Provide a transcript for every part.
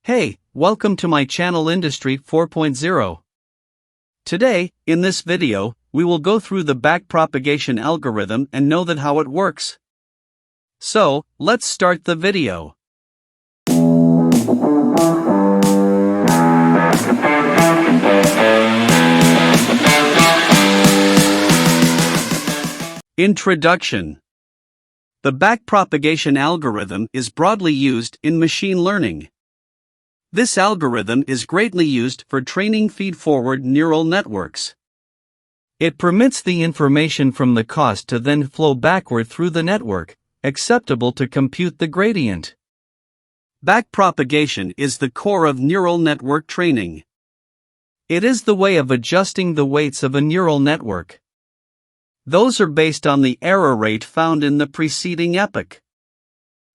Hey, welcome to my channel Industry 4.0. Today, in this video, we will go through the backpropagation algorithm and know that how it works. So, let's start the video. Introduction. The backpropagation algorithm is broadly used in machine learning. This algorithm is greatly used for training feed-forward neural networks. It permits the information from the cause to then flow backward through the network, acceptable to compute the gradient. Backpropagation is the core of neural network training. It is the way of adjusting the weights of a neural network. Those are based on the error rate found in the preceding epoch.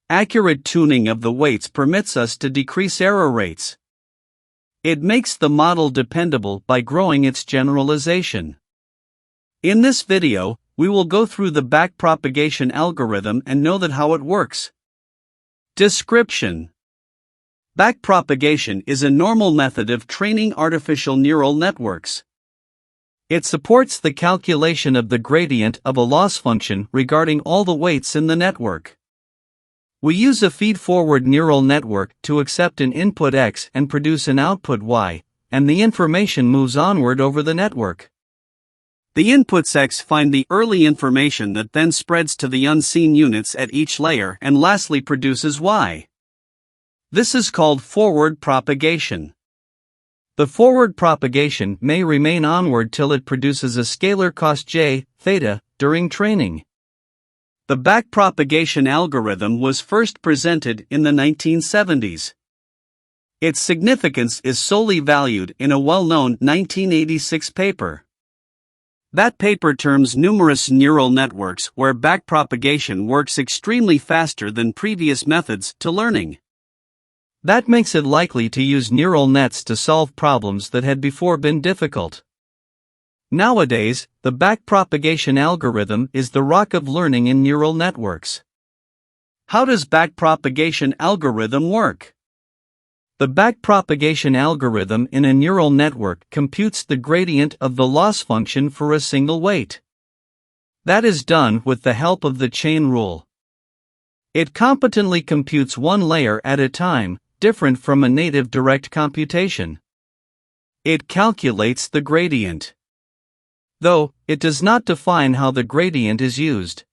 Accurate tuning of the weights permits us to decrease error rates. It makes the model dependable by growing its generalization. In this video, we will go through the backpropagation algorithm and know that how it works. Description. Backpropagation is a normal method of training artificial neural networks. It supports the calculation of the gradient of a loss function regarding all the weights in the network. We use a feed-forward neural network to accept an input X and produce an output Y, and the information moves onward over the network. The inputs X find the early information that then spreads to the unseen units at each layer and lastly produces Y. This is called forward propagation. The forward propagation may remain onward till it produces a scalar cost J, theta, during training. The backpropagation algorithm was first presented in the 1970s. Its significance is solely valued in a well-known 1986 paper. That paper terms numerous neural networks where backpropagation works extremely faster than previous methods to learning. That makes it likely to use neural nets to solve problems that had before been difficult. Nowadays, the backpropagation algorithm is the rock of learning in neural networks. How does backpropagation algorithm work? The backpropagation algorithm in a neural network computes the gradient of the loss function for a single weight. That is done with the help of the chain rule. It competently computes one layer at a time, different from a native direct computation. It calculates the gradient. Though, it does not define how the gradient is used.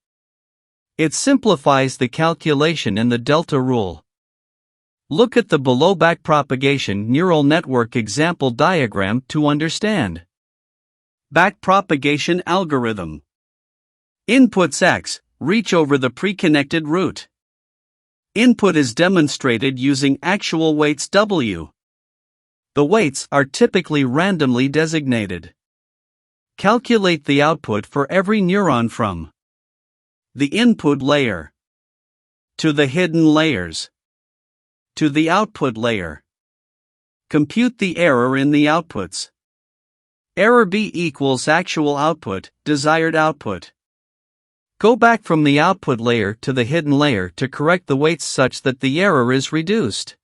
It simplifies the calculation in the delta rule. Look at the below backpropagation neural network example diagram to understand. Backpropagation algorithm. Inputs X reach over the pre-connected route. Input is demonstrated using actual weights W. The weights are typically randomly designated. Calculate the output for every neuron from the input layer to the hidden layers to the output layer. Compute the error in the outputs. Error B equals actual output, desired output. Go back from the output layer to the hidden layer to correct the weights such that the error is reduced.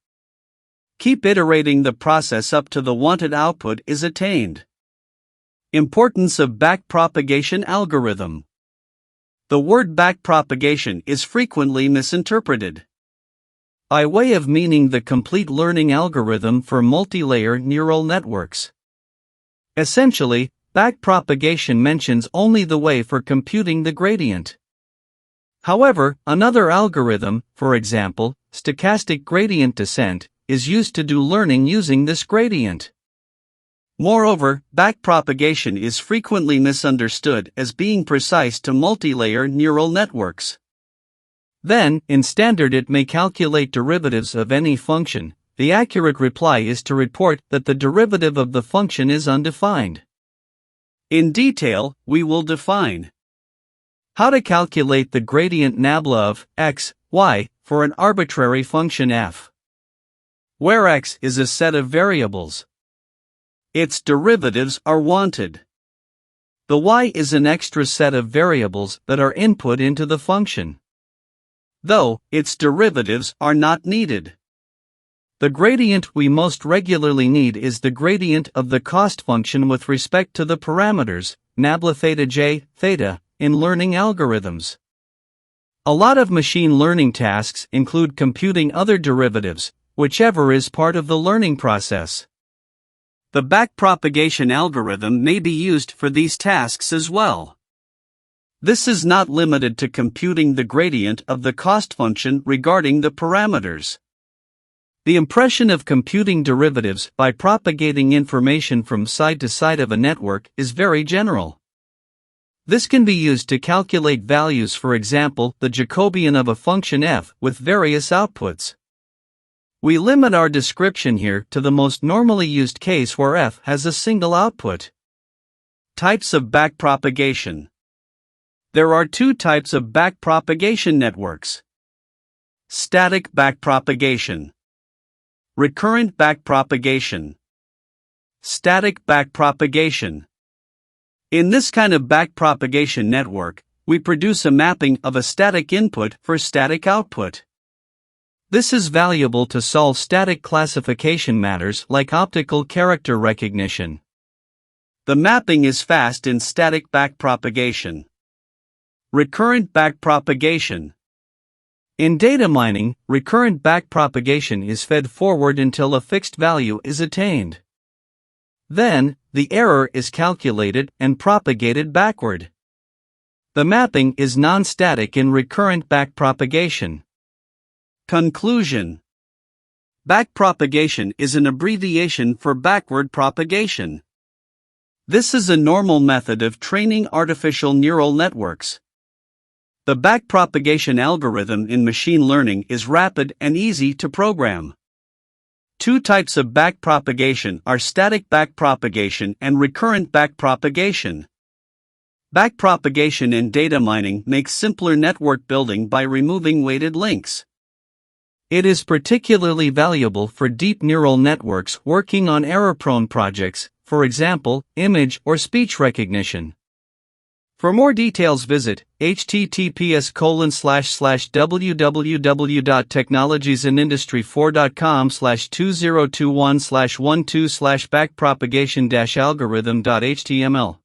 Keep iterating the process up to the wanted output is attained. Importance of backpropagation algorithm. The word backpropagation is frequently misinterpreted. By way of meaning the complete learning algorithm for multi-layer neural networks. Essentially, backpropagation mentions only the way for computing the gradient. However, another algorithm, for example, stochastic gradient descent, is used to do learning using this gradient. Moreover, backpropagation is frequently misunderstood as being precise to multi-layer neural networks. Then, in standard it may calculate derivatives of any function. The accurate reply is to report that the derivative of the function is undefined. In detail, we will define how to calculate the gradient nabla of x, y for an arbitrary function f, where x is a set of variables. Its derivatives are wanted. The y is an extra set of variables that are input into the function, though its derivatives are not needed. The gradient we most regularly need is the gradient of the cost function with respect to the parameters, nabla theta j, theta, in learning algorithms. A lot of machine learning tasks include computing other derivatives, whichever is part of the learning process. The backpropagation algorithm may be used for these tasks as well. This is not limited to computing the gradient of the cost function regarding the parameters. The impression of computing derivatives by propagating information from side to side of a network is very general. This can be used to calculate values, for example, the Jacobian of a function f with various outputs. We limit our description here to the most normally used case where f has a single output. Types of backpropagation. There are two types of backpropagation networks. Static backpropagation. Recurrent backpropagation. Static backpropagation. In this kind of backpropagation network, we produce a mapping of a static input for static output. This is valuable to solve static classification matters like optical character recognition. The mapping is fast in static backpropagation. Recurrent backpropagation. In data mining, recurrent backpropagation is fed forward until a fixed value is attained. Then, the error is calculated and propagated backward. The mapping is non-static in recurrent backpropagation. Conclusion. Backpropagation is an abbreviation for backward propagation. This is a normal method of training artificial neural networks. The backpropagation algorithm in machine learning is rapid and easy to program. Two types of backpropagation are static backpropagation and recurrent backpropagation. Backpropagation in data mining makes simpler network building by removing weighted links. It is particularly valuable for deep neural networks working on error-prone projects, for example, image or speech recognition. For more details visit https://www.technologiesandindustry4.com/2021/12/backpropagation-algorithm.html